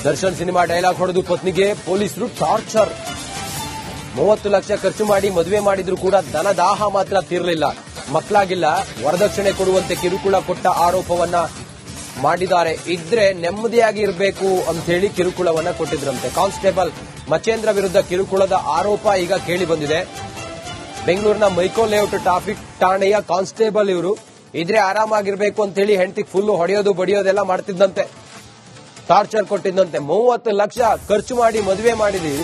Darshan cinema dialogue ಹೊಡೆದು ಪತ್ನಿಗೆ ಪೊಲೀಸರು ಟಾರ್ಚರ್. 30 ಲಕ್ಷ ಖರ್ಚು ಮಾಡಿ ಮದುವೆ ಮಾಡಿದ್ರು ಕೂಡ ಧನದಾಹ ಮಾತ್ರ ತೀರಲಿಲ್ಲ. ಮಕ್ಕಳಾಗಿಲ್ಲ, ವರದಕ್ಷಿಣೆ ಕೊಡುವಂತೆ ಕಿರುಕುಳ ಕೊಟ್ಟ ಆರೋಪವನ್ನ ಮಾಡಿದ್ದಾರೆ. ಇದ್ರೆ ನೆಮ್ಮದಿಯಾಗಿ ಇರಬೇಕು ಅಂತ ಹೇಳಿ ಕಿರುಕುಳವನ್ನ ಕೊಟ್ಟಿದ್ರಂತೆ. ಕಾನ್ಸ್ಟೇಬಲ್ ಮಚೇಂದ್ರ ವಿರುದ್ಧ ಕಿರುಕುಳದ ಆರೋಪ ಈಗ ಕೇಳಿ ಬಂದಿದೆ. ಬೆಂಗಳೂರಿನ ಮೈಕೋ ಲೇಔಟ್ ಟ್ರಾಫಿಕ್ ಠಾಣೆಯ ಕಾನ್ಸ್ಟೇಬಲ್ ಇವರು. ಇದ್ರೆ ಆರಾಮಾಗಿರ್ಬೇಕು ಅಂತ ಹೇಳಿ ಹೆಂಡತಿ ಫುಲ್ ಹೊಡೆಯೋದು ಬಡಿಯೋದೆಲ್ಲ ಮಾಡ್ತಿದ್ದಂತೆ, ಟಾರ್ಚರ್ ಕೊಟ್ಟಿದ್ದಂತೆ. 30 ಲಕ್ಷ ಖರ್ಚು ಮಾಡಿ ಮದುವೆ ಮಾಡಿದೀವಿ,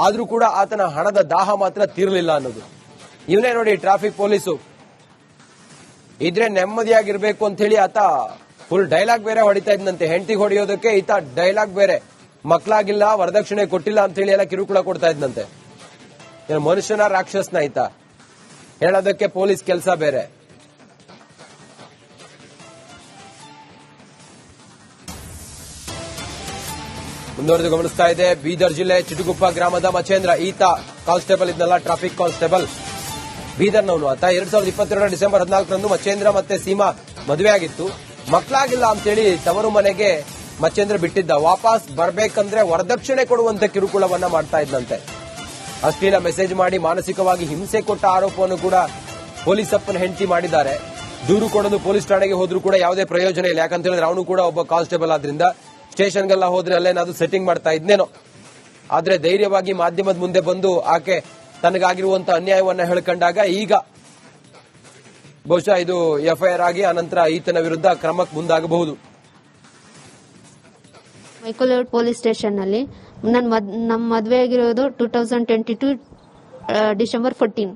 ಆದ್ರೂ ಕೂಡ ಆತನ ಹಣದ ದಾಹ ಮಾತ್ರ ತೀರಲಿಲ್ಲ ಅನ್ನೋದು. ಇವನೇ ನೋಡಿ ಟ್ರಾಫಿಕ್ ಪೊಲೀಸು. ಇದ್ರೆ ನೆಮ್ಮದಿಯಾಗಿರ್ಬೇಕು ಅಂತ ಹೇಳಿ ಆತ ಫುಲ್ ಡೈಲಾಗ್ ಬೇರೆ ಹೊಡಿತಾ ಇದ್ದಂತೆ. ಹೆಂಡತಿಗೆ ಹೊಡೆಯೋದಕ್ಕೆ ಈತ ಡೈಲಾಗ್ ಬೇರೆ. ಮಕ್ಕಳಾಗಿಲ್ಲ, ವರದಕ್ಷಿಣೆ ಕೊಟ್ಟಿಲ್ಲ ಅಂತ ಹೇಳಿ ಎಲ್ಲ ಕಿರುಕುಳ ಕೊಡ್ತಾ ಇದ್ದಂತೆ. ಮನುಷ್ಯನ ರಾಕ್ಷಸನ ಈತ, ಹೇಳೋದಕ್ಕೆ ಪೊಲೀಸ್ ಕೆಲಸ ಬೇರೆ. ಮುಂದುವರೆದು ಗಮನಿಸ್ತಾ ಇದೆ. ಬೀದರ್ ಜಿಲ್ಲೆ ಚಿಟಗುಪ್ಪ ಗ್ರಾಮದ ಮಚೇಂದ್ರ, ಈತ ಕಾನ್ಸ್ಟೇಬಲ್ ಇದ್ನಲ್ಲ, ಟ್ರಾಫಿಕ್ ಕಾನ್ಸ್ಟೇಬಲ್, ಬೀದರ್ನವನು ಆತ. 2022 ಡಿಸೆಂಬರ್ 14ರಂದು ಮಚೇಂದ್ರ ಮತ್ತೆ ಸೀಮಾ ಮದುವೆ ಆಗಿತ್ತು. ಮಕ್ಕಳಾಗಿಲ್ಲ ಅಂತೇಳಿ ತವರು ಮನೆಗೆ ಮಚೇಂದ್ರ ಬಿಟ್ಟಿದ್ದ. ವಾಪಸ್ ಬರ್ಬೇಕಂದ್ರೆ ವರದಕ್ಷಿಣೆ ಕೊಡುವಂತೆ ಕಿರುಕುಳವನ್ನ ಮಾಡ್ತಾ ಇದ್ದಂತೆ. ಅಶ್ಲೀಲ ಮೆಸೇಜ್ ಮಾಡಿ ಮಾನಸಿಕವಾಗಿ ಹಿಂಸೆ ಕೊಟ್ಟ ಆರೋಪವನ್ನು ಕೂಡ ಪೊಲೀಸಪ್ಪನ ಹೆಂಡತಿ ಮಾಡಿದ್ದಾರೆ. ದೂರು ಕೊಡಲು ಪೊಲೀಸ್ ಠಾಣೆಗೆ ಹೋದ್ರೂ ಕೂಡ ಯಾವುದೇ ಪ್ರಯೋಜನ ಇಲ್ಲ. ಯಾಕಂತ ಹೇಳಿದ್ರೆ ಅವನು ಕೂಡ ಒಬ್ಬ ಕಾನ್ಸ್ಟೇಬಲ್ ಆದ್ರಿಂದ ಸ್ಟೇಷನ್ಗೆಲ್ಲ ಹೋದ್ರೆ ಅಲ್ಲೇನಾದ್ರು ಸೆಟ್ಟಿಂಗ್ ಮಾಡ್ತಾ ಇದ್ನೇನೋ. ಆದ್ರೆ ಧೈರ್ಯವಾಗಿ ಮಾಧ್ಯಮದ ಮುಂದೆ ಬಂದು ಆಕೆ ತನಗಾಗಿರುವಂತಹ ಅನ್ಯಾಯವನ್ನ ಹೇಳ್ಕೊಂಡಾಗ ಈಗ ಬಹುಶಃ ಇದು ಎಫ್ಐಆರ್ ಆಗಿ ಅನಂತರ ಈತನ ವಿರುದ್ಧ ಕ್ರಮಕ್ಕೆ ಮುಂದಾಗಬಹುದು. ಮೈಕೋಲೇಔಟ್ ಪೊಲೀಸ್ ಸ್ಟೇಷನ್ ನಲ್ಲಿ ನಮ್ಮ ಮದುವೆ ಆಗಿರೋದು 2022 ಡಿಸೆಂಬರ್ 14.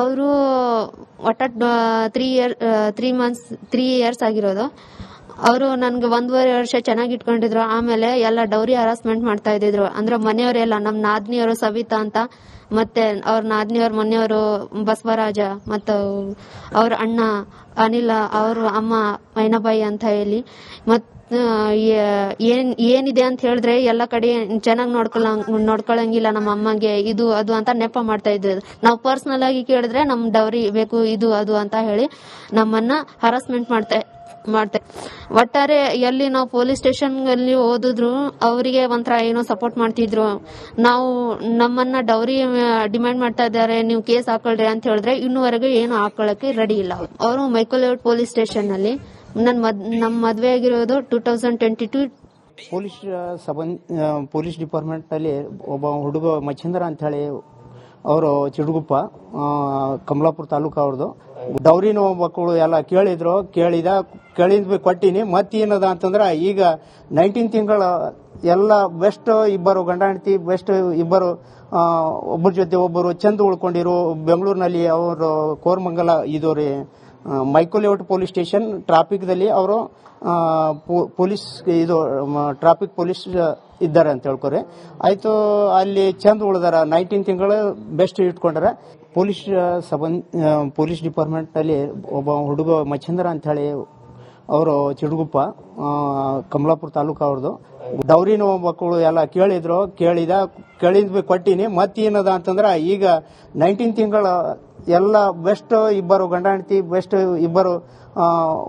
ಅವರು ಒಟ್ಟ 3 ಇಯರ್ಸ್ ಆಗಿರೋದು. ಅವರು ನನ್ಗೆ 1.5 ವರ್ಷ ಚೆನ್ನಾಗಿ ಇಟ್ಕೊಂಡಿದ್ರು. ಆಮೇಲೆ ಎಲ್ಲ ಡೌರಿ ಹರಾಸ್ಮೆಂಟ್ ಮಾಡ್ತಾ ಇದ್ದಿದ್ರು. ಅಂದ್ರೆ ಮನೆಯವರೆಲ್ಲ, ನಮ್ಮ ನಾದ್ನಿಯವರು ಸವಿತಾ ಅಂತ, ಮತ್ತೆ ಅವ್ರ ನಾದ್ನಿಯವ್ರ ಮನೆಯವರು ಬಸವರಾಜ, ಮತ್ತು ಅವ್ರ ಅಣ್ಣ ಅನಿಲ, ಅವ್ರ ಅಮ್ಮ ಮೈನಾಬಾಯಿ ಅಂತ ಹೇಳಿ, ಏನಿದೆ ಅಂತ ಹೇಳಿದ್ರೆ ಎಲ್ಲ ಕಡೆ ಚೆನ್ನಾಗಿ ನೋಡ್ಕೊಳಂಗಿಲ್ಲ ನಮ್ಮ ಅಮ್ಮಗೆ, ಇದು ಅದು ಅಂತ ನೆಪ ಮಾಡ್ತಾ ಇದ್ರು. ನಾವು ಪರ್ಸನಲ್ ಆಗಿ ಕೇಳಿದ್ರೆ ನಮ್ ಡೌರಿ ಬೇಕು, ಇದು ಅದು ಅಂತ ಹೇಳಿ ನಮ್ಮನ್ನ ಹರಾಸ್ಮೆಂಟ್ ಮಾಡ್ತಾರೆ. ಒಟ್ಟಾರೆ ಎಲ್ಲಿ ನಾವು ಪೊಲೀಸ್ ಸ್ಟೇಷನ್ ಅಲ್ಲಿ ಓದಿದ್ರು ಅವರಿಗೆ ಒಂಥರ ಏನೋ ಸಪೋರ್ಟ್ ಮಾಡ್ತಿದ್ರು. ನಾವು ನಮ್ಮನ್ನ ಡೌರಿ ಡಿಮ್ಯಾಂಡ್ ಮಾಡ್ತಾ ಇದ್ದಾರೆ, ನೀವು ಕೇಸ್ ಹಾಕೊಳ್ರಿ ಅಂತ ಹೇಳಿದ್ರೆ ಇನ್ನೂವರೆಗೂ ಏನು ಹಾಕೊಳ್ಳಕ್ಕೆ ರೆಡಿ ಇಲ್ಲ. ಅವರು ಮೈಕೋಲೇಔಟ್ ಪೊಲೀಸ್ ಸ್ಟೇಷನ್ ಅಲ್ಲಿ ನಮ್ಮ ಮದುವೆ ಆಗಿರೋದು 2022. ಪೊಲೀಸ್ ಡಿಪಾರ್ಟ್ಮೆಂಟ್ ನಲ್ಲಿ ಒಬ್ಬ ಹುಡುಗ ಮಚೇಂದ್ರ ಅಂತ ಹೇಳಿ, ಅವರು ಚಿಟಗುಪ್ಪ ಕಮಲಾಪುರ ತಾಲೂಕು ಅವ್ರದ್ದು. ಡೌರಿನ ಮಕ್ಕಳು ಎಲ್ಲ ಕೇಳಿದ ಕೊಟ್ಟಿನಿ. ಮತ್ತೇನದ ಅಂತಂದ್ರ ಈಗ 19 ತಿಂಗಳ ಎಲ್ಲ ಬೆಸ್ಟ್ ಇಬ್ಬರು ಗಂಡ ಹೆಂಡತಿ, ಬೆಸ್ಟ್ ಇಬ್ಬರು ಒಬ್ಬರ ಜೊತೆ ಒಬ್ಬರು ಚಂದ ಉಳ್ಕೊಂಡಿರು. ಬೆಂಗಳೂರಿನಲ್ಲಿ ಅವರು ಕೋರಮಂಗಲ ಇದು ರೀ ಮೈಕೋಲೇಔಟ್ ಪೊಲೀಸ್ ಸ್ಟೇಷನ್ ಟ್ರಾಫಿಕ್ ದಲ್ಲಿ ಅವರು ಪೊಲೀಸ್ ಇದು ಟ್ರಾಫಿಕ್ ಪೊಲೀಸ್ ಇದ್ದಾರೆ ಅಂತ ಹೇಳ್ಕೊರಿ. ಆಯ್ತು, ಅಲ್ಲಿ ಚಂದ ಉಳಿದಾರ. 19 ತಿಂಗಳು ಬೆಸ್ಟ್ ಇಟ್ಕೊಂಡಾರ. ಪೊಲೀಸ್ ಡಿಪಾರ್ಟ್ಮೆಂಟ್ ನಲ್ಲಿ ಒಬ್ಬ ಹುಡುಗ ಮಚೇಂದ್ರ ಅಂತ ಹೇಳಿ, ಅವರು ಚಿಟಗುಪ್ಪ ಕಮಲಾಪುರ ತಾಲೂಕು ಅವ್ರದ್ದು. ಡೌರಿನ ಮಕ್ಕಳು ಎಲ್ಲ ಕೇಳಿದ ಕೊಟ್ಟಿನಿ. ಮತ್ತೇನದ ಅಂತಂದ್ರ ಈಗ 19 ತಿಂಗಳ ಎಲ್ಲ ಬೆಸ್ಟ್ ಇಬ್ಬರು ಗಂಡ ಹೆಂಡತಿ, ಬೆಸ್ಟ್ ಇಬ್ಬರು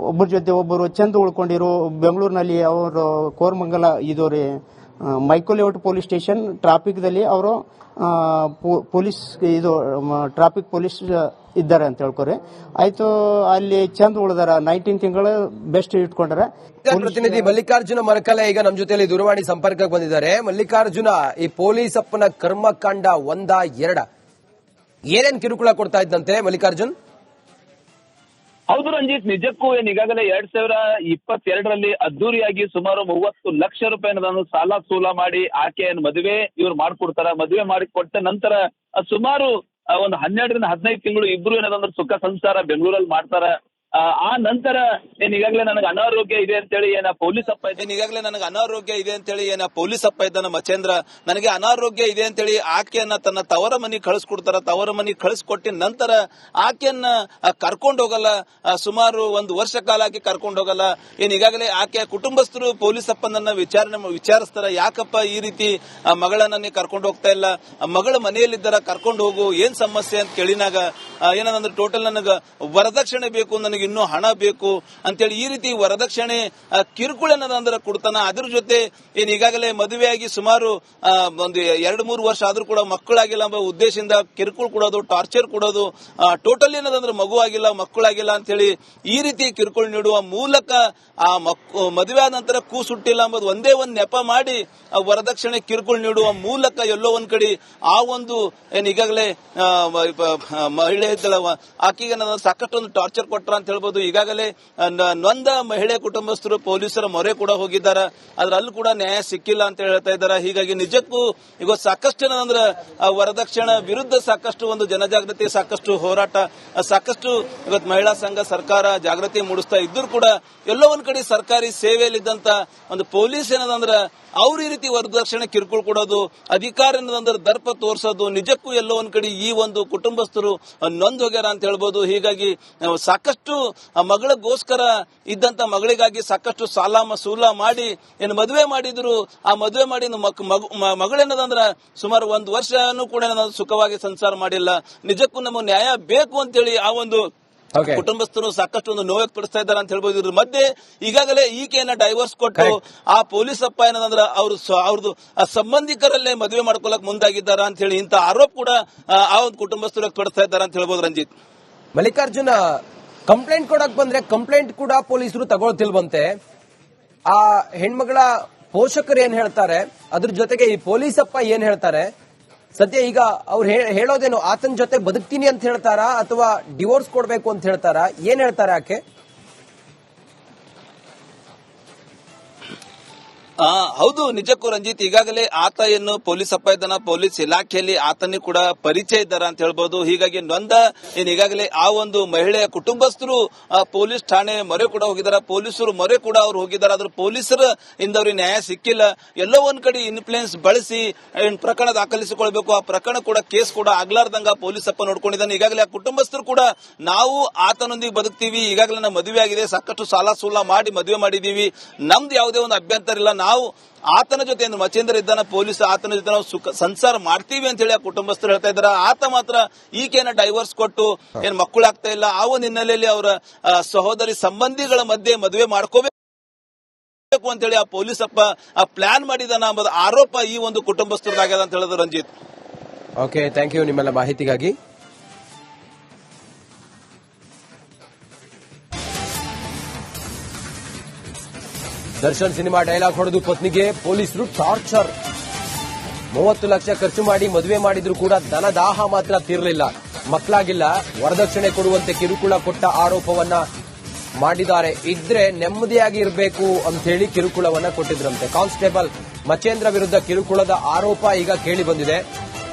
ಒಬ್ಬರ ಜೊತೆ ಒಬ್ಬರು ಚಂದ ಉಳ್ಕೊಂಡಿರು. ಬೆಂಗಳೂರಿನಲ್ಲಿ ಅವರು ಕೋರಮಂಗಲ ಇದು ರೀ ಮೈಕೋಲೇಔಟ್ ಪೊಲೀಸ್ ಸ್ಟೇಷನ್ ಟ್ರಾಫಿಕ್ ದಲ್ಲಿ ಅವರು ಪೊಲೀಸ್ ಇದು ಟ್ರಾಫಿಕ್ ಪೊಲೀಸ್ ಇದ್ದಾರೆ ಅಂತ ಹೇಳ್ಕೊರಿ. ಆಯ್ತು, ಅಲ್ಲಿ ಚಂದ ಉಳಿದಾರ. 19 ತಿಂಗಳು ಬೆಸ್ಟ್ ಇಟ್ಕೊಂಡಾರ. ಪ್ರತಿನಿಧಿ ಮಲ್ಲಿಕಾರ್ಜುನ ಮರಕಲೆ ಈಗ ನಮ್ಮ ಜೊತೆಯಲ್ಲಿ ದೂರವಾಣಿ ಸಂಪರ್ಕಕ್ಕೆ ಬಂದಿದ್ದಾರೆ. ಮಲ್ಲಿಕಾರ್ಜುನ, ಈ ಪೊಲೀಸ್ ಅಪ್ಪನ ಕರ್ಮಕಾಂಡ 1-2 ಏನೇನ್ ಕಿರುಕುಳ ಕೊಡ್ತಾ ಇದ್ದಂತೆ ಮಲ್ಲಿಕಾರ್ಜುನ್? ಹೌದು ರಂಜಿತ್, ನಿಜಕ್ಕೂ ಈಗಾಗಲೇ 2022ರಲ್ಲಿ ಅದ್ದೂರಿಯಾಗಿ ಸುಮಾರು 30 ಲಕ್ಷ ರೂಪಾಯಿನ ಸಾಲ ಸೂಲ ಮಾಡಿ ಆಕೆಯನ್ನು ಇವ್ರು ಮಾಡ್ಕೊಡ್ತಾರ. ಮದುವೆ ಮಾಡಿ ಕೊಟ್ಟ ನಂತರ ಸುಮಾರು ಒಂದು 12ರಿಂದ 15 ತಿಂಗಳು ಇಬ್ರು ಏನದಂದ್ರೆ ಸುಖ ಸಂಸಾರ ಬೆಂಗಳೂರಲ್ಲಿ ಮಾಡ್ತಾರ. ಆ ನಂತರ ಈಗಾಗಲೇ ನನಗೆ ಅನಾರೋಗ್ಯ ಇದೆ ಅಂತೇಳಿ ಪೊಲೀಸ್ ಅಪ್ಪ ಇದ್ದಾನ ಮಚೇಂದ್ರ, ನನಗೆ ಅನಾರೋಗ್ಯ ಇದೆ ಅಂತೇಳಿ ಆಕೆಯನ್ನ ತನ್ನ ತವರ ಮನೆಗೆ ಕಳಿಸ್ಕೊಡ್ತಾರ. ತವರ ಮನೆಗೆ ಕಳಿಸ್ಕೊಟ್ಟಿನ ನಂತರ ಆಕೆಯನ್ನ ಕರ್ಕೊಂಡು ಹೋಗಲ್ಲ. ಸುಮಾರು 1 ವರ್ಷ ಕಾಲ ಆಕೆ ಕರ್ಕೊಂಡು ಹೋಗಲ್ಲ. ಈಗಾಗಲೇ ಆಕೆಯ ಕುಟುಂಬಸ್ಥರು ಪೊಲೀಸ್ ಅಪ್ಪನನ್ನ ವಿಚಾರಿಸ್ತಾರ, ಯಾಕಪ್ಪ ಈ ರೀತಿ ಮಗಳನ್ನ ನೀ ಕರ್ಕೊಂಡು ಹೋಗ್ತಾ ಇಲ್ಲ, ಮಗಳ ಮನೆಯಲ್ಲಿದ್ದಾರ, ಕರ್ಕೊಂಡು ಹೋಗು, ಏನ್ ಸಮಸ್ಯೆ ಅಂತ ಕೇಳಿನಾಗ ಏನಂದ್ರೆ ಟೋಟಲ್ ನನಗ ವರದಕ್ಷಿಣೆ ಬೇಕು, ನನಗೆ ನನಗೆ ಇನ್ನೂ ಹಣ ಬೇಕು ಅಂತೇಳಿ ಈ ರೀತಿ ವರದಕ್ಷಿಣೆ ಕಿರುಕುಳ ಏನದಂದ್ರೆ ಕೊಡ್ತಾನ. ಅದ್ರ ಜೊತೆ ಏನ್ ಈಗಾಗಲೇ ಮದುವೆಯಾಗಿ ಸುಮಾರು ಒಂದು 2-3 ವರ್ಷ ಆದ್ರೂ ಕೂಡ ಮಕ್ಕಳಾಗಿಲ್ಲ ಎಂಬ ಉದ್ದೇಶದಿಂದ ಕಿರುಕುಳ ಕೊಡೋದು, ಟಾರ್ಚರ್ ಕೊಡೋದು, ಟೋಟಲ್ ಏನದಂದ್ರೆ ಮಗು ಆಗಿಲ್ಲ, ಮಕ್ಕಳಾಗಿಲ್ಲ ಅಂತ ಹೇಳಿ ಈ ರೀತಿ ಕಿರುಕುಳ ನೀಡುವ ಮೂಲಕ ಆ ಮದುವೆ ಆದ ನಂತರ ಕೂಸುಟ್ಟಿಲ್ಲ ಎಂಬುದು ಒಂದೇ ಒಂದು ನೆಪ ಮಾಡಿ ವರದಕ್ಷಿಣೆ ಕಿರುಕುಳ ನೀಡುವ ಮೂಲಕ ಎಲ್ಲೋ ಒಂದ್ ಕಡೆ ಆ ಒಂದು ಏನ್ ಈಗಾಗಲೇ ಮಹಿಳೆ ಇದ್ದಳವ ಆಕೆಗೆ ಸಾಕಷ್ಟು ಒಂದು ಟಾರ್ಚರ್ ಕೊಟ್ರ ಅಂತ ಹೇಳ್ಬೋದು. ಈಗಾಗಲೇ ನೊಂದ ಮಹಿಳೆ ಕುಟುಂಬಸ್ಥರು ಪೊಲೀಸರ ಮೊರೆ ಕೂಡ ಹೋಗಿದ್ದಾರೆ. ಅದ್ರಲ್ಲೂ ಕೂಡ ನ್ಯಾಯ ಸಿಕ್ಕಿಲ್ಲ ಅಂತ ಹೇಳ್ತಾ ಇದ್ದಾರೆ. ಹೀಗಾಗಿ ನಿಜಕ್ಕೂ ಇವತ್ತು ಸಾಕಷ್ಟು ಏನಂದ್ರೆ ವರದಕ್ಷಿಣೆ ವಿರುದ್ಧ ಸಾಕಷ್ಟು ಒಂದು ಜನಜಾಗೃತಿ, ಸಾಕಷ್ಟು ಹೋರಾಟ, ಸಾಕಷ್ಟು ಇವತ್ತು ಮಹಿಳಾ ಸಂಘ, ಸರ್ಕಾರ ಜಾಗೃತಿ ಮೂಡಿಸ್ತಾ ಇದ್ರೂ ಕೂಡ ಎಲ್ಲೋ ಒಂದ್ ಕಡೆ ಸರ್ಕಾರಿ ಸೇವೆಯಲ್ಲಿದ್ದಂತ ಒಂದು ಪೊಲೀಸ್ ಏನದಂದ್ರೆ ಅವ್ರ ಈ ರೀತಿ ವರದಕ್ಷಿಣೆ ಕಿರುಕುಳ ಕೊಡೋದು, ಅಧಿಕಾರ ಏನದಂದ್ರೆ ದರ್ಪ ತೋರಿಸೋದು, ನಿಜಕ್ಕೂ ಎಲ್ಲೋ ಒಂದ್ ಕಡೆ ಈ ಒಂದು ಕುಟುಂಬಸ್ಥರು ನೊಂದ್ ಹೋಗ್ಯಾರ ಅಂತ ಹೇಳ್ಬೋದು. ಹೀಗಾಗಿ ಸಾಕಷ್ಟು ಮಗಳಿಗೋಸ್ಕರ ಇದ್ದಂತ ಮಗಳಿಗಾಗಿ ಸಾಕಷ್ಟು ಸಾಲ ಸೂಲ ಮಾಡಿ ಏನು ಮದುವೆ ಮಾಡಿದ್ರು. ಆ ಮದುವೆ ಮಾಡಿ ಮಗಳೇನದಂದ್ರ ಸುಮಾರು 1 ವರ್ಷನೂ ಕೂಡ ಸುಖವಾಗಿ ಸಂಸಾರ ಮಾಡಿಲ್ಲ. ನಿಜಕ್ಕೂ ನಮಗೆ ನ್ಯಾಯ ಬೇಕು ಅಂತೇಳಿ ಆ ಒಂದು ಕುಟುಂಬಸ್ಥರು ಸಾಕಷ್ಟು ಒಂದು ನೋವು ವ್ಯಕ್ತಪಡಿಸ್ತಾ ಇದ್ದಾರೆ ಅಂತ ಹೇಳ್ಬೋದು. ಇದ್ರ ಮಧ್ಯೆ ಈಗಾಗಲೇ ಈಕೆಯನ್ನ ಡೈವರ್ಸ್ ಕೊಟ್ಟು ಆ ಪೊಲೀಸ್ ಅಪ್ಪ ಏನಂದ್ರ ಅವ್ರದ್ದು ಸಂಬಂಧಿಕರಲ್ಲೇ ಮದುವೆ ಮಾಡ್ಕೊಳಕ್ ಮುಂದಾಗಿದ್ದಾರ ಅಂತ ಹೇಳಿ ಇಂಥ ಆರೋಪ ಕೂಡ ಆ ಒಂದು ಕುಟುಂಬಸ್ಥರು ವ್ಯಕ್ತಪಡಿಸ್ತಾ ಇದ್ದಾರೆ ಅಂತ ಹೇಳ್ಬೋದು. ರಂಜಿತ್, ಮಲ್ಲಿಕಾರ್ಜುನ, ಕಂಪ್ಲೇಂಟ್ ಕೊಡಕ್ ಬಂದ್ರೆ ಕಂಪ್ಲೇಂಟ್ ಕೂಡ ಪೊಲೀಸರು ತಗೊಳ್ತಿಲ್ವಂತೆ. ಆ ಹೆಣ್ಮಗಳ ಪೋಷಕರು ಏನ್ ಹೇಳ್ತಾರೆ, ಅದ್ರ ಜೊತೆಗೆ ಈ ಪೊಲೀಸ್ ಅಪ್ಪ ಏನ್ ಹೇಳ್ತಾರೆ? ಸದ್ಯ ಈಗ ಅವ್ರು ಹೇಳೋದೇನು, ಆತನ ಜೊತೆ ಬದುಕ್ತೀನಿ ಅಂತ ಹೇಳ್ತಾರಾ ಅಥವಾ ಡಿವೋರ್ಸ್ ಕೊಡ್ಬೇಕು ಅಂತ ಹೇಳ್ತಾರಾ? ಏನ್ ಹೇಳ್ತಾರೆ ಆಕೆ? ಹೌದು, ನಿಜಕ್ಕೂ ರಂಜಿತ್, ಈಗಾಗಲೇ ಆತ ಏನು ಪೊಲೀಸ್ ಅಪ್ಪ ಇದ್ದಾನ, ಪೊಲೀಸ್ ಇಲಾಖೆಯಲ್ಲಿ ಆತನಿಗೆ ಕೂಡ ಪರಿಚಯ ಇದ್ದಾರ ಅಂತ ಹೇಳ್ಬೋದು. ಹೀಗಾಗಿ ನೊಂದ ಏನ್ ಈಗಾಗಲೇ ಆ ಒಂದು ಮಹಿಳೆಯ ಕುಟುಂಬಸ್ಥರು ಪೊಲೀಸ್ ಠಾಣೆ ಮೊರೆ ಕೂಡ ಹೋಗಿದ್ದಾರೆ, ಪೊಲೀಸರು ಮೊರೆ ಕೂಡ ಅವ್ರು ಹೋಗಿದ್ದಾರೆ. ಆದ್ರೆ ಪೊಲೀಸರ ಇಂದವ್ರಿಗೆ ನ್ಯಾಯ ಸಿಕ್ಕಿಲ್ಲ. ಎಲ್ಲೋ ಒಂದ್ ಕಡೆ ಇನ್ಫ್ಲೂಯೆನ್ಸ್ ಬಳಸಿ ಪ್ರಕರಣ ದಾಖಲಿಸಿಕೊಳ್ಬೇಕು, ಆ ಪ್ರಕರಣ ಕೂಡ ಕೇಸ್ ಕೂಡ ಆಗ್ಲಾರ್ದಂಗ ಪೊಲೀಸ್ ಅಪ್ಪ ನೋಡ್ಕೊಂಡಿದ್ದಾನೆ. ಈಗಾಗಲೇ ಆ ಕುಟುಂಬಸ್ಥರು ಕೂಡ ನಾವು ಆತನೊಂದಿಗೆ ಬದುಕ್ತೀವಿ, ಈಗಾಗಲೇ ನಮ್ಮ ಮದುವೆ ಆಗಿದೆ, ಸಾಕಷ್ಟು ಸಾಲ ಸೂಲ ಮಾಡಿ ಮದುವೆ ಮಾಡಿದೀವಿ, ನಮ್ದು ಯಾವುದೇ ಒಂದು ಅಭ್ಯಂತರ ಇಲ್ಲ, ನಾವು ಆತನ ಜೊತೆ ಮಚೇಂದ್ರ ಇದ್ದಾನ ಪೊಲೀಸ್, ಆತನ ಜೊತೆ ನಾವು ಸಂಸಾರ ಮಾಡ್ತೀವಿ ಅಂತ ಹೇಳಿ ಆ ಕುಟುಂಬಸ್ಥರು ಹೇಳ್ತಾ ಇದ್ದಾರೆ. ಆತ ಮಾತ್ರ ಈಕೆನ ಡೈವರ್ಸ್ ಕೊಟ್ಟು ಏನ್ ಮಕ್ಕಳಾಗ್ತಾ ಇಲ್ಲ, ಆ ಒಂದು ಹಿನ್ನೆಲೆಯಲ್ಲಿ ಅವರ ಸಹೋದರಿ ಸಂಬಂಧಿಗಳ ಮಧ್ಯೆ ಮದುವೆ ಮಾಡ್ಕೋಬೇಕು ಅಂತ ಹೇಳಿ ಆ ಪೊಲೀಸ್ ಅಪ್ಪ ಪ್ಲಾನ್ ಮಾಡಿದಾನ ಎಂಬುದು ಆರೋಪ ಈ ಒಂದು ಕುಟುಂಬಸ್ಥರದಾಗ್ಯದ ಅಂತ ಹೇಳಿದ್ರು. ರಂಜಿತ್, ಓಕೆ, ಥ್ಯಾಂಕ್ ಯು ನಿಮ್ಮೆಲ್ಲ ಮಾಹಿತಿಗಾಗಿ. ದರ್ಶನ್ ಸಿನಿಮಾ ಡೈಲಾಗ್ ಹೊಡೆದು ಪತ್ನಿಗೆ ಪೊಲೀಸರು ಟಾರ್ಚರ್. 30 ಲಕ್ಷ ಖರ್ಚು ಮಾಡಿ ಮದುವೆ ಮಾಡಿದ್ರು ಕೂಡ ಧನದಾಹ ಮಾತ್ರ ತೀರಲಿಲ್ಲ. ಮಕ್ಕಳಾಗಿಲ್ಲ, ವರದಕ್ಷಿಣೆ ಕೊಡುವಂತೆ ಕಿರುಕುಳ ಕೊಟ್ಟ ಆರೋಪವನ್ನ ಮಾಡಿದ್ದಾರೆ. ಇದ್ರೆ ನೆಮ್ಮದಿಯಾಗಿ ಇರಬೇಕು ಅಂತ ಹೇಳಿ ಕಿರುಕುಳವನ್ನ ಕೊಟ್ಟಿದ್ರಂತೆ. ಕಾನ್ಸ್ಟೇಬಲ್ ಮಚೇಂದ್ರ ವಿರುದ್ಧ ಕಿರುಕುಳದ ಆರೋಪ ಈಗ ಕೇಳಿ ಬಂದಿದೆ.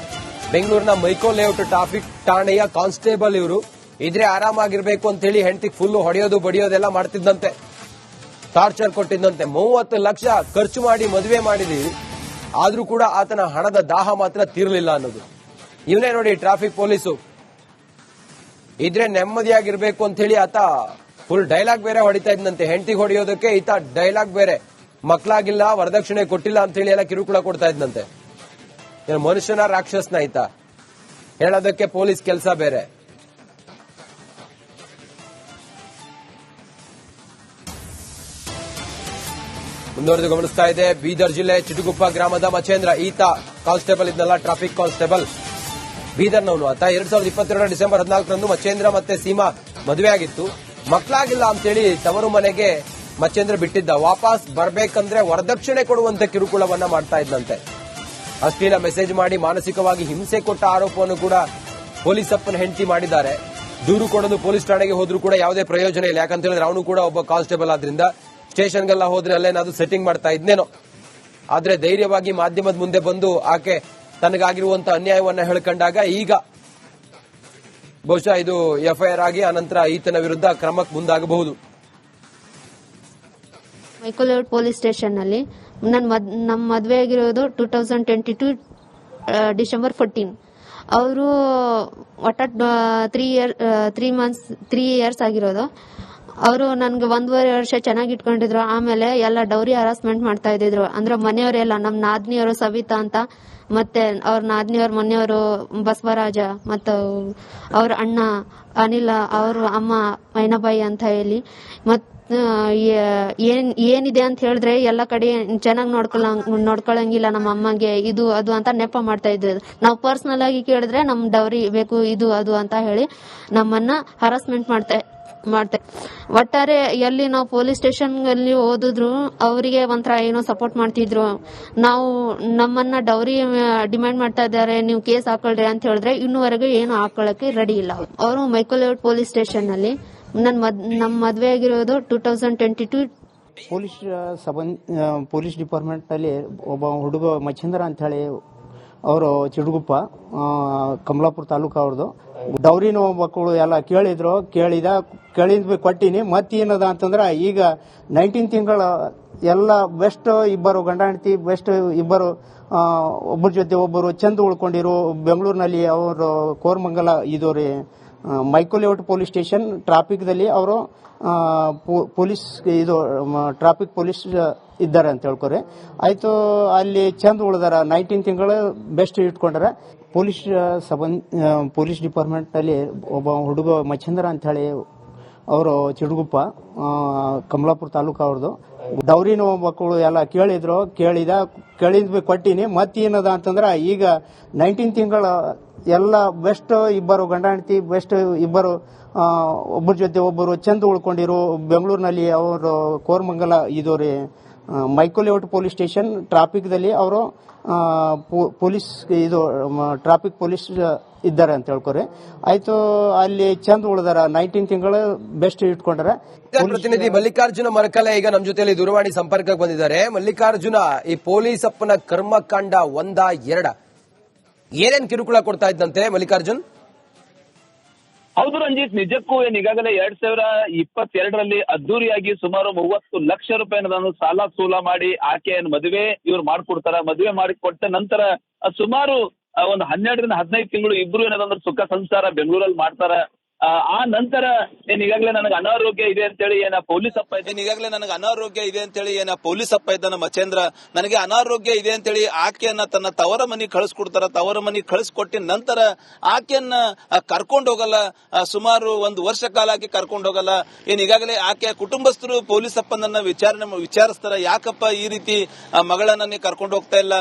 ಬೆಂಗಳೂರಿನ ಮೈಕೋ ಲೇಔಟ್ ಟ್ರಾಫಿಕ್ ಠಾಣೆಯ ಕಾನ್ಸ್ಟೇಬಲ್ ಇವರು. ಇದ್ರೆ ಆರಾಮಾಗಿರ್ಬೇಕು ಅಂತ ಹೇಳಿ ಹೆಂಡತಿ ಫುಲ್ ಹೊಡೆಯೋದು ಬಡಿಯೋದೆಲ್ಲ ಮಾಡ್ತಿದ್ದಂತೆ, ಟಾರ್ಚರ್ ಕೊಟ್ಟಿದ್ದಂತೆ. 30 ಲಕ್ಷ ಖರ್ಚು ಮಾಡಿ ಮದುವೆ ಮಾಡಿದೀವಿ, ಆದ್ರೂ ಕೂಡ ಆತನ ಹಣದ ದಾಹ ಮಾತ್ರ ತೀರಲಿಲ್ಲ ಅನ್ನೋದು. ಇವನೇ ನೋಡಿ ಟ್ರಾಫಿಕ್ ಪೊಲೀಸು. ಇದ್ರೆ ನೆಮ್ಮದಿಯಾಗಿರ್ಬೇಕು ಅಂತ ಹೇಳಿ ಆತ ಫುಲ್ ಡೈಲಾಗ್ ಬೇರೆ ಹೊಡಿತಾ ಇದ್ದಂತೆ. ಹೆಂಡತಿಗೆ ಹೊಡೆಯೋದಕ್ಕೆ ಈತ ಡೈಲಾಗ್ ಬೇರೆ, ಮಕ್ಕಳಾಗಿಲ್ಲ, ವರದಕ್ಷಿಣೆ ಕೊಟ್ಟಿಲ್ಲ ಅಂತ ಹೇಳಿ ಎಲ್ಲ ಕಿರುಕುಳ ಕೊಡ್ತಾ ಇದ್ದಂತೆ. ಮನುಷ್ಯನ ರಾಕ್ಷಸನ ಈತ, ಹೇಳೋದಕ್ಕೆ ಪೊಲೀಸ್ ಕೆಲಸ ಬೇರೆ. ಮುಂದುವರೆದು ಗಮನಿಸ್ತಾ ಇದೆ. ಬೀದರ್ ಜಿಲ್ಲೆ ಚಿಟುಗುಪ್ಪ ಗ್ರಾಮದ ಮಚೇಂದ್ರ, ಈತ ಕಾನ್ಸ್ಟೇಬಲ್ ಇದ್ನಲ್ಲ, ಟ್ರಾಫಿಕ್ ಕಾನ್ಸ್ಟೇಬಲ್, ಬೀದರ್ನವನು ಆತ. 2022 ಡಿಸೆಂಬರ್ 14ರಂದು ಮಚೇಂದ್ರ ಮತ್ತೆ ಸೀಮಾ ಮದುವೆ ಆಗಿತ್ತು. ಮಕ್ಕಳಾಗಿಲ್ಲ ಅಂತೇಳಿ ತವರು ಮನೆಗೆ ಮಚೇಂದ್ರ ಬಿಟ್ಟಿದ್ದ. ವಾಪಸ್ ಬರ್ಬೇಕಂದ್ರೆ ವರದಕ್ಷಿಣೆ ಕೊಡುವಂತೆ ಕಿರುಕುಳವನ್ನ ಮಾಡ್ತಾ ಇದ್ದಂತೆ. ಅಶ್ಲೀಲ ಮೆಸೇಜ್ ಮಾಡಿ ಮಾನಸಿಕವಾಗಿ ಹಿಂಸೆ ಕೊಟ್ಟ ಆರೋಪವನ್ನು ಕೂಡ ಪೊಲೀಸ್ ಅಪ್ಪನ ಹೆಂಡತಿ ಮಾಡಿದ್ದಾರೆ. ದೂರು ಕೊಡೋದು ಪೊಲೀಸ್ ಠಾಣೆಗೆ ಹೋದ್ರೂ ಕೂಡ ಯಾವುದೇ ಪ್ರಯೋಜನ ಇಲ್ಲ. ಯಾಕಂತ ಹೇಳಿದ್ರೆ ಅವನು ಕೂಡ ಒಬ್ಬ ಕಾನ್ಸ್ಟೇಬಲ್ ಆದ್ರಿಂದ ಸ್ಟೇಷನ್ಗೆಲ್ಲ ಹೋದ್ರೆ ಅಲ್ಲೇನಾದ್ರು ಸೆಟ್ಟಿಂಗ್ ಮಾಡ್ತಾ ಇದ್ನೇನೋ. ಆದ್ರೆ ಧೈರ್ಯವಾಗಿ ಮಾಧ್ಯಮದ ಮುಂದೆ ಬಂದು ಆಕೆ ತನಗಾಗಿರುವಂತಹ ಅನ್ಯಾಯವನ್ನ ಹೇಳ್ಕೊಂಡಾಗ ಈಗ ಬಹುಶಃ ಇದು ಎಫ್ಐಆರ್ ಆಗಿ ಅನಂತರ ಈತನ ವಿರುದ್ಧ ಕ್ರಮಕ್ಕೆ ಮುಂದಾಗಬಹುದು. ಮೈಕೋಲೇಔಟ್ ಪೊಲೀಸ್ ಸ್ಟೇಷನ್ ನಲ್ಲಿ ನಮ್ಮ ಮದುವೆ ಆಗಿರೋದು 2022 ಡಿಸೆಂಬರ್ 14. ಅವರು ಒಟ್ಟ 3 ಇಯರ್ಸ್ ಆಗಿರೋದು. ಅವರು ನನ್ಗೆ 1.5 ವರ್ಷ ಚೆನ್ನಾಗಿ ಇಟ್ಕೊಂಡಿದ್ರು. ಆಮೇಲೆ ಎಲ್ಲ ಡೌರಿ ಹರಾಸ್ಮೆಂಟ್ ಮಾಡ್ತಾ ಇದ್ದಿದ್ರು. ಅಂದ್ರೆ ಮನೆಯವರೆಲ್ಲ ನಮ್ ನಾದ್ನಿಯವರು ಸವಿತಾ ಅಂತ, ಮತ್ತೆ ಅವ್ರ ನಾದ್ನಿಯವ್ರ ಮನೆಯವರು ಬಸವರಾಜ, ಮತ್ತ ಅವ್ರ ಅಣ್ಣ ಅನಿಲ, ಅವ್ರ ಅಮ್ಮ ಮೈನಾಬಾಯಿ ಅಂತ ಹೇಳಿ. ಮತ್ ಏನಿದೆ ಅಂತ ಹೇಳಿದ್ರೆ ಎಲ್ಲ ಕಡೆ ಚೆನ್ನಾಗಿ ನೋಡ್ಕೊಳಂಗಿಲ್ಲ ನಮ್ಮ ಅಮ್ಮಗೆ, ಇದು ಅದು ಅಂತ ನೆಪ ಮಾಡ್ತಾ ಇದ್ರು. ನಾವು ಪರ್ಸನಲ್ ಆಗಿ ಕೇಳಿದ್ರೆ ನಮ್ ಡೌರಿ ಬೇಕು, ಇದು ಅದು ಅಂತ ಹೇಳಿ ನಮ್ಮನ್ನ ಹರಾಸ್ಮೆಂಟ್ ಮಾಡ್ತಾ ಒಟ್ಟಾರೆ ಎಲ್ಲಿ ನಾವು ಪೊಲೀಸ್ ಸ್ಟೇಷನ್ ಅಲ್ಲಿ ಓದಿದ್ರು ಅವರಿಗೆ ಒಂಥರ ಏನೋ ಸಪೋರ್ಟ್ ಮಾಡ್ತಿದ್ರು. ನಾವು ನಮ್ಮನ್ನ ಡೌರಿ ಡಿಮ್ಯಾಂಡ್ ಮಾಡ್ತಾ ಇದ್ದಾರೆ, ನೀವು ಕೇಸ್ ಹಾಕೊಳ್ರಿ ಅಂತ ಹೇಳಿದ್ರೆ ಇನ್ನೂವರೆಗೂ ಏನು ಹಾಕೊಳ್ಳಕ್ಕೆ ರೆಡಿ ಇಲ್ಲ. ಅವರು ಮೈಕೋಲೇಔಟ್ ಪೊಲೀಸ್ ಸ್ಟೇಷನ್ ಅಲ್ಲಿ ನಮ್ಮ ಮದ್ವೆ ಆಗಿರೋದು 2022. ಪೊಲೀಸ್ ಡಿಪಾರ್ಟ್ಮೆಂಟ್ ನಲ್ಲಿ ಒಬ್ಬ ಹುಡುಗ ಮಚ್ಚೇಂದ್ರ ಅಂತ ಹೇಳಿ, ಅವರು ಚಿಡುಗುಪ್ಪ, ಕಮಲಾಪುರ ತಾಲೂಕು ಅವ್ರದ್ದು. ಡೌರಿನ ಮಕ್ಕಳು ಎಲ್ಲ ಕೇಳಿದ್ರು, ಕೇಳಿದ್ ಕೊಟ್ಟಿನಿ. ಮತ್ತೇನದ ಅಂತಂದ್ರ ಈಗ 19 ತಿಂಗಳ ಎಲ್ಲ ಬೆಸ್ಟ್ ಇಬ್ಬರು ಗಂಡ ಹೆಂಡತಿ, ಬೆಸ್ಟ್ ಇಬ್ಬರು ಒಬ್ಬರ ಜೊತೆ ಒಬ್ಬರು ಚಂದ ಉಳ್ಕೊಂಡಿರು ಬೆಂಗಳೂರಿನಲ್ಲಿ. ಅವರು ಕೋರಮಂಗಲ ಇದು ರೀ ಮೈಕೋಲೇಔಟ್ ಪೊಲೀಸ್ ಸ್ಟೇಷನ್ ಟ್ರಾಫಿಕ್ ದಲ್ಲಿ ಅವರು ಪೊಲೀಸ್ ಇದು ಟ್ರಾಫಿಕ್ ಪೊಲೀಸ್ ಇದ್ದಾರೆ ಅಂತ ಹೇಳ್ಕೊರಿ. ಆಯ್ತು, ಅಲ್ಲಿ ಚಂದ ಉಳಿದಾರ, 19 ತಿಂಗಳು ಬೆಸ್ಟ್ ಇಟ್ಕೊಂಡಾರ. ಪೊಲೀಸ್ ಡಿಪಾರ್ಟ್ಮೆಂಟ್ ನಲ್ಲಿ ಒಬ್ಬ ಹುಡುಗ ಮಚ್ಚೇಂದ್ರ ಅಂತ ಹೇಳಿ, ಅವರು ಚಿಡುಗುಪ್ಪ, ಕಮಲಾಪುರ ತಾಲೂಕು ಅವ್ರದ್ದು. ಡೌರಿನ ಮಕ್ಕಳು ಎಲ್ಲ ಕೇಳಿದ್ರು, ಕೇಳಿದ್ ಕೊಟ್ಟಿನಿ. ಮತ್ತೇನದ ಅಂತಂದ್ರ ಈಗ 19 ತಿಂಗಳ ಎಲ್ಲ ಬೆಸ್ಟ್ ಇಬ್ಬರು ಗಂಡ ಹೆಂಡತಿ, ಬೆಸ್ಟ್ ಇಬ್ಬರು ಒಬ್ಬರ ಜೊತೆ ಒಬ್ಬರು ಚಂದ ಉಳ್ಕೊಂಡಿರು ಬೆಂಗಳೂರಿನಲ್ಲಿ. ಅವರು ಕೋರಮಂಗಲ ಇದು ರೀ ಮೈಕೋಲೇಔಟ್ ಪೊಲೀಸ್ ಸ್ಟೇಷನ್ ಟ್ರಾಫಿಕ್ ದಲ್ಲಿ ಅವರು ಪೊಲೀಸ್ ಇದು ಟ್ರಾಫಿಕ್ ಪೊಲೀಸ್ ಇದ್ದಾರೆ ಅಂತ ಹೇಳ್ಕೊರಿ. ಆಯ್ತು, ಅಲ್ಲಿ ಚಂದ ಉಳಿದಾರ, 19 ತಿಂಗಳು ಬೆಸ್ಟ್ ಇಟ್ಕೊಂಡಾರ. ಪ್ರತಿನಿಧಿ ಮಲ್ಲಿಕಾರ್ಜುನ ಮರಕಲೆ ಈಗ ನಮ್ಮ ಜೊತೆಯಲ್ಲಿ ದೂರವಾಣಿ ಸಂಪರ್ಕಕ್ಕೆ ಬಂದಿದ್ದಾರೆ. ಮಲ್ಲಿಕಾರ್ಜುನ, ಈ ಪೊಲೀಸ್ ಅಪ್ಪನ ಕರ್ಮಕಾಂಡ 1-2 ಏನೇನ್ ಕಿರುಕುಳ ಕೊಡ್ತಾ ಇದ್ದಂತೆ ಮಲ್ಲಿಕಾರ್ಜುನ್? ಹೌದು ರಂಜಿತ್, ನಿಜಕ್ಕೂ ಈಗಾಗಲೇ 2022ರಲ್ಲಿ ಅದ್ದೂರಿಯಾಗಿ ಸುಮಾರು 30 ಲಕ್ಷ ರೂಪಾಯಿನ ಸಾಲ ಸೂಲ ಮಾಡಿ ಆಕೆಯನ್ನು ಮದುವೆ ಇವ್ರು ಮಾಡ್ಕೊಡ್ತಾರ. ಮದುವೆ ಮಾಡಿಕೊಟ್ಟ ನಂತರ ಸುಮಾರು ಒಂದು 12ರಿಂದ 15 ತಿಂಗಳು ಇಬ್ರು ಏನದಂದ್ರೆ ಸುಖ ಸಂಸಾರ ಬೆಂಗಳೂರಲ್ಲಿ ಮಾಡ್ತಾರ. ಆ ನಂತರ ಈಗಾಗಲೇ ನನಗೆ ಅನಾರೋಗ್ಯ ಇದೆ ಅಂತೇಳಿ ಪೊಲೀಸ್ ಅಪ್ಪ ಇದ್ದಾನ ಮಚೇಂದ್ರ, ನನಗೆ ಅನಾರೋಗ್ಯ ಇದೆ ಅಂತೇಳಿ ಆಕೆಯನ್ನ ತನ್ನ ತವರ ಮನೆಗೆ ಕಳಿಸ್ಕೊಡ್ತಾರ. ತವರ ಮನೆಗೆ ಕಳಿಸ್ಕೊಟ್ಟಿನ ನಂತರ ಆಕೆಯನ್ನ ಕರ್ಕೊಂಡು ಹೋಗಲ್ಲ. ಸುಮಾರು 1 ವರ್ಷ ಕಾಲ ಆಕೆ ಕರ್ಕೊಂಡು ಹೋಗಲ್ಲ. ಈಗಾಗಲೇ ಆಕೆಯ ಕುಟುಂಬಸ್ಥರು ಪೊಲೀಸ್ ಅಪ್ಪನನ್ನ ವಿಚಾರಿಸ್ತಾರ, ಯಾಕಪ್ಪ ಈ ರೀತಿ ಮಗಳನ್ನ ನೀ ಕರ್ಕೊಂಡು ಹೋಗ್ತಾ ಇಲ್ಲ,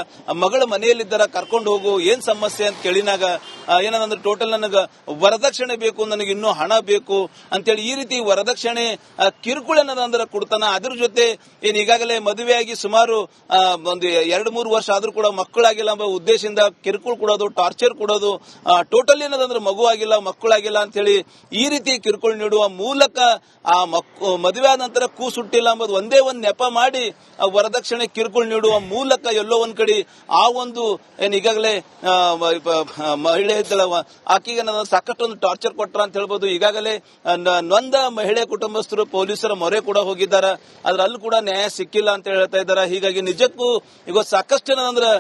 ಮಗಳ ಮನೆಯಲ್ಲಿದ್ದಾರ, ಕರ್ಕೊಂಡು ಹೋಗು, ಏನ್ ಸಮಸ್ಯೆ ಅಂತ ಕೇಳಿನಾಗ ಏನಂದ್ರೆ ಟೋಟಲ್ ನನಗ ವರದಕ್ಷಿಣೆ ಬೇಕು, ನನಗೆ ಇನ್ನೂ ಹಣ ಬೇಕು ಅಂತೇಳಿ ಈ ರೀತಿ ವರದಕ್ಷಿಣೆ ಕಿರುಕುಳ ಏನದಂದ್ರೆ ಕೊಡ್ತಾನ. ಅದ್ರ ಜೊತೆ ಈಗಾಗಲೇ ಮದುವೆಯಾಗಿ ಸುಮಾರು ಒಂದು 2-3 ವರ್ಷ ಆದ್ರೂ ಕೂಡ ಮಕ್ಕಳಾಗಿಲ್ಲ ಎಂಬ ಉದ್ದೇಶದಿಂದ ಕಿರುಕುಳ ಕೊಡೋದು, ಟಾರ್ಚರ್ ಕೊಡೋದು, ಟೋಟಲ್ ಏನದಂದ್ರೆ ಮಗು ಆಗಿಲ್ಲ, ಮಕ್ಕಳಾಗಿಲ್ಲ ಅಂತೇಳಿ ಈ ರೀತಿ ಕಿರುಕುಳ ನೀಡುವ ಮೂಲಕ ಆ ಮದುವೆ ಆದ ನಂತರ ಕೂಸುಟ್ಟಿಲ್ಲ ಎಂಬುದು ಒಂದೇ ಒಂದು ನೆಪ ಮಾಡಿ ವರದಕ್ಷಿಣೆ ಕಿರುಕುಳ ನೀಡುವ ಮೂಲಕ ಎಲ್ಲೋ ಒಂದ್ ಕಡೆ ಆ ಒಂದು ಈಗಾಗಲೇ ಮಹಿಳೆ ಇದ್ದಳವ ಆಕೆಗೆ ಸಾಕಷ್ಟು ಒಂದು ಟಾರ್ಚರ್ ಕೊಟ್ರ ಅಂತ ಹೇಳ್ಬೋದು. ಈಗಾಗಲೇ ನೊಂದ ಮಹಿಳೆ ಕುಟುಂಬಸ್ಥರು ಪೊಲೀಸರ ಮೊರೆ ಕೂಡ ಹೋಗಿದ್ದಾರೆ, ಅದ್ರಲ್ಲೂ ಕೂಡ ನ್ಯಾಯ ಸಿಕ್ಕಿಲ್ಲ ಅಂತ ಹೇಳ್ತಾ ಇದ್ದಾರೆ. ಹೀಗಾಗಿ ನಿಜಕ್ಕೂ ಇವತ್ತು ಸಾಕಷ್ಟು ಏನಂದ್ರೆ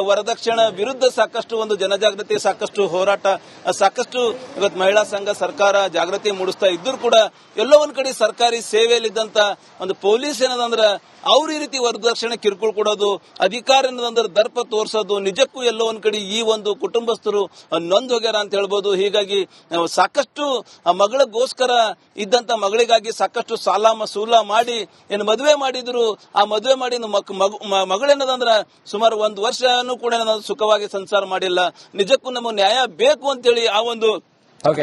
ವರದಕ್ಷಿಣೆ ವಿರುದ್ಧ ಸಾಕಷ್ಟು ಒಂದು ಜನಜಾಗೃತಿ, ಸಾಕಷ್ಟು ಹೋರಾಟ, ಸಾಕಷ್ಟು ಇವತ್ತು ಮಹಿಳಾ ಸಂಘ, ಸರ್ಕಾರ ಜಾಗೃತಿ ಮೂಡಿಸ್ತಾ ಇದ್ರೂ ಕೂಡ ಎಲ್ಲೋ ಒಂದ್ ಕಡೆ ಸರ್ಕಾರಿ ಸೇವೆಯಲ್ಲಿದ್ದಂತ ಒಂದು ಪೊಲೀಸ್ ಏನದಂದ್ರೆ ಅವ್ರ ಈ ರೀತಿ ವರದಕ್ಷಿಣೆ ಕಿರುಕುಳ ಕೊಡೋದು, ಅಧಿಕಾರ ಏನದಂದ್ರೆ ದರ್ಪ ತೋರಿಸೋದು, ನಿಜಕ್ಕೂ ಎಲ್ಲೋ ಒಂದ್ ಕಡೆ ಈ ಒಂದು ಕುಟುಂಬಸ್ಥರು ನೊಂದ್ ಹೋಗ್ಯಾರ ಅಂತ ಹೇಳ್ಬೋದು. ಹೀಗಾಗಿ ಸಾಕಷ್ಟು ಮಗಳಿಗೋಸ್ಕರ ಇದ್ದಂತ ಮಗಳಿಗಾಗಿ ಸಾಕಷ್ಟು ಸಾಲ ಸೂಲ ಮಾಡಿ ಏನು ಮದುವೆ ಮಾಡಿದ್ರು. ಆ ಮದುವೆ ಮಾಡಿ ಮಗಳೇನದಂದ್ರ ಸುಮಾರು 1 ವರ್ಷನೂ ಕೂಡ ಸುಖವಾಗಿ ಸಂಸಾರ ಮಾಡಿಲ್ಲ. ನಿಜಕ್ಕೂ ನಮಗೆ ನ್ಯಾಯ ಬೇಕು ಅಂತೇಳಿ ಆ ಒಂದು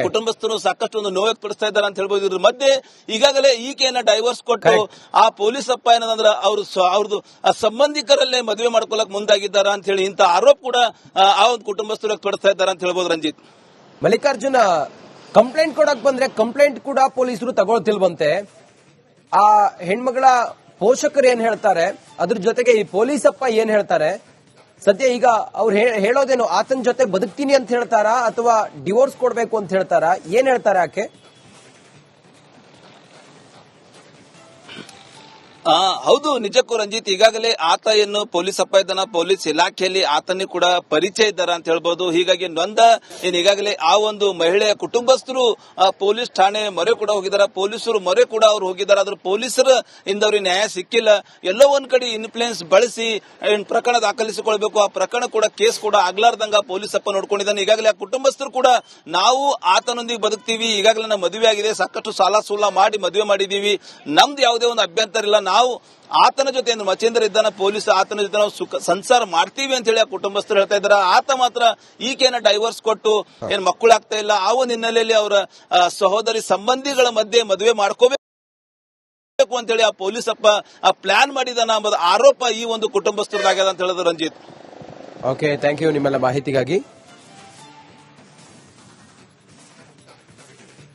ಕುಟುಂಬಸ್ಥರು ಸಾಕಷ್ಟು ಒಂದು ನೋವು ವ್ಯಕ್ತಪಡಿಸ್ತಾ ಇದ್ದಾರೆ ಅಂತ ಹೇಳ್ಬೋದು. ಇದ್ರ ಮಧ್ಯೆ ಈಗಾಗಲೇ ಈಕೆಯನ್ನ ಡೈವರ್ಸ್ ಕೊಟ್ಟು ಆ ಪೊಲೀಸ್ ಅಪ್ಪ ಏನಂದ್ರ ಅವ್ರದ್ದು ಸಂಬಂಧಿಕರಲ್ಲೇ ಮದುವೆ ಮಾಡ್ಕೊಳಕ್ ಮುಂದಾಗಿದ್ದಾರ ಅಂತ ಹೇಳಿ ಇಂಥ ಆರೋಪ ಕೂಡ ಆ ಒಂದು ಕುಟುಂಬಸ್ಥರು ವ್ಯಕ್ತಪಡಿಸ್ತಾ ಇದ್ದಾರೆ ಅಂತ ಹೇಳ್ಬೋದು. ರಂಜಿತ್, ಮಲ್ಲಿಕಾರ್ಜುನ, ಕಂಪ್ಲೇಂಟ್ ಕೊಡಕ್ ಬಂದ್ರೆ ಕಂಪ್ಲೇಂಟ್ ಕೂಡ ಪೊಲೀಸರು ತಗೊಳ್ತಿಲ್ವಂತೆ. ಆ ಹೆಣ್ಮಗಳ ಪೋಷಕರು ಏನ್ ಹೇಳ್ತಾರೆ, ಅದ್ರ ಜೊತೆಗೆ ಈ ಪೊಲೀಸ್ ಅಪ್ಪ ಏನ್ ಹೇಳ್ತಾರೆ? ಸದ್ಯ ಈಗ ಅವ್ರು ಹೇಳೋದೇನು, ಆತನ ಜೊತೆ ಬದುಕ್ತೀನಿ ಅಂತ ಹೇಳ್ತಾರಾ ಅಥವಾ ಡಿವೋರ್ಸ್ ಕೊಡ್ಬೇಕು ಅಂತ ಹೇಳ್ತಾರಾ? ಏನ್ ಹೇಳ್ತಾರೆ ಆಕೆ? ಹೌದು, ನಿಜಕ್ಕೂ ರಂಜಿತ್, ಈಗಾಗಲೇ ಆತ ಏನು ಪೊಲೀಸ್ ಅಪ್ಪ ಇದ್ದಾನ, ಪೊಲೀಸ್ ಇಲಾಖೆಯಲ್ಲಿ ಆತನಿಗೆ ಕೂಡ ಪರಿಚಯ ಇದ್ದಾರ ಅಂತ ಹೇಳ್ಬೋದು. ಹೀಗಾಗಿ ನೊಂದ ಈಗಾಗಲೇ ಆ ಒಂದು ಮಹಿಳೆಯ ಕುಟುಂಬಸ್ಥರು ಪೊಲೀಸ್ ಠಾಣೆ ಮೊರೆ ಕೂಡ ಹೋಗಿದ್ದಾರೆ, ಪೊಲೀಸರು ಮೊರೆ ಕೂಡ ಅವ್ರು ಹೋಗಿದ್ದಾರೆ. ಆದ್ರೆ ಪೊಲೀಸರ ಇಂದವ್ರಿಗೆ ನ್ಯಾಯ ಸಿಕ್ಕಿಲ್ಲ. ಎಲ್ಲೋ ಒಂದ್ ಕಡೆ ಇನ್ಫ್ಲೂಯೆನ್ಸ್ ಬಳಸಿ ಪ್ರಕರಣ ದಾಖಲಿಸಿಕೊಳ್ಬೇಕು, ಆ ಪ್ರಕರಣ ಕೂಡ ಕೇಸ್ ಕೂಡ ಆಗ್ಲಾರ್ದಂಗ ಪೊಲೀಸ್ ಅಪ್ಪ ನೋಡ್ಕೊಂಡಿದ್ದಾನೆ. ಈಗಾಗಲೇ ಆ ಕುಟುಂಬಸ್ಥರು ಕೂಡ ನಾವು ಆತನೊಂದಿಗೆ ಬದುಕ್ತೀವಿ, ಈಗಾಗಲೇ ನಮ್ಮ ಮದುವೆ ಆಗಿದೆ, ಸಾಕಷ್ಟು ಸಾಲ ಸೂಲ ಮಾಡಿ ಮದುವೆ ಮಾಡಿದೀವಿ, ನಮ್ದು ಯಾವುದೇ ಒಂದು ಅಭ್ಯಂತರ ಇಲ್ಲ, ನಾವು ಆತನ ಜೊತೆ ಮಚೇಂದ್ರ ಇದ್ದಾನ ಪೊಲೀಸ್, ಆತನ ಜೊತೆ ನಾವು ಸಂಸಾರ ಮಾಡ್ತೀವಿ ಅಂತ ಹೇಳಿ ಆ ಕುಟುಂಬಸ್ಥರು ಹೇಳ್ತಾ ಇದ್ದಾರೆ. ಆತ ಮಾತ್ರ ಈಕೆನ ಡೈವರ್ಸ್ ಕೊಟ್ಟು ಏನ್ ಮಕ್ಕಳಾಗ್ತಾ ಇಲ್ಲ, ಆ ಒಂದು ಹಿನ್ನೆಲೆಯಲ್ಲಿ ಅವರ ಸಹೋದರಿ ಸಂಬಂಧಿಗಳ ಮಧ್ಯೆ ಮದುವೆ ಮಾಡ್ಕೋಬೇಕು ಅಂತ ಹೇಳಿ ಆ ಪೊಲೀಸ್ ಅಪ್ಪ ಪ್ಲಾನ್ ಮಾಡಿದಾನ ಎಂಬುದು ಆರೋಪ ಈ ಒಂದು ಕುಟುಂಬಸ್ಥರದಾಗ್ಯದ ಅಂತ ಹೇಳಿದ್ರು ರಂಜಿತ್. ಓಕೆ, ಥ್ಯಾಂಕ್ ಯು ನಿಮ್ಮೆಲ್ಲ ಮಾಹಿತಿಗಾಗಿ.